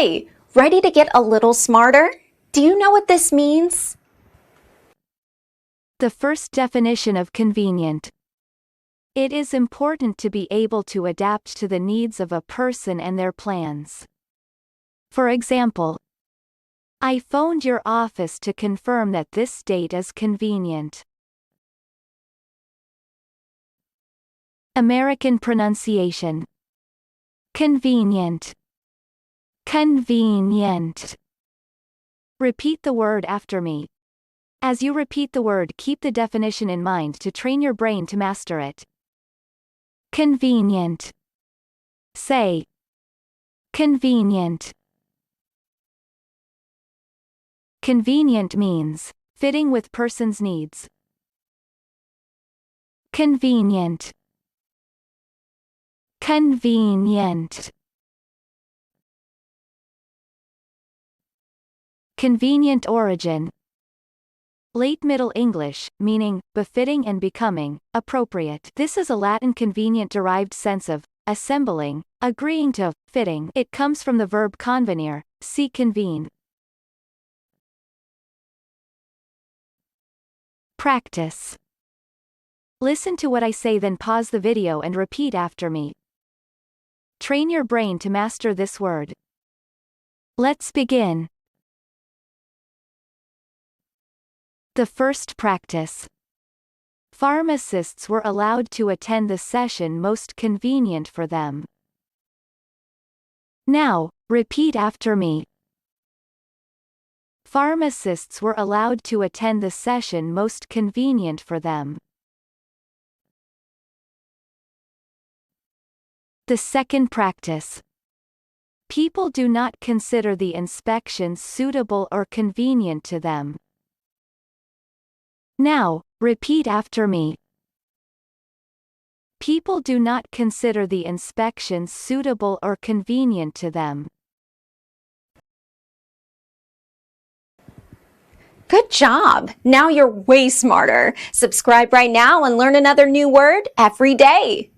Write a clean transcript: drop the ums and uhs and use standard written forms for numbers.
Hi, ready to get a little smarter? Do you know what this means? The first definition of convenient. It is important to be able to adapt to the needs of a person and their plans. For example, I phoned your office to confirm that this date is convenient. American pronunciation. Convenient. Convenient. Repeat the word after me. As you repeat the word, keep the definition in mind to train your brain to master it. Convenient. Say. Convenient. Convenient means fitting with person's needs. Convenient. Convenient. Convenient origin. Late Middle English, meaning befitting and becoming appropriate. This is a Latin convenient derived sense of assembling, agreeing to, fitting. It comes from the verb convenire, see convene. Practice. Listen to what I say, then pause the video and repeat after me. Train your brain to master this word. Let's begin. The first practice. Pharmacists were allowed to attend the session most convenient for them. Now, repeat after me. Pharmacists were allowed to attend the session most convenient for them. The second practice. People do not consider the inspections suitable or convenient to them. Now, repeat after me. People do not consider the inspections suitable or convenient to them. Good job! Now you're way smarter. Subscribe right now and learn another new word every day.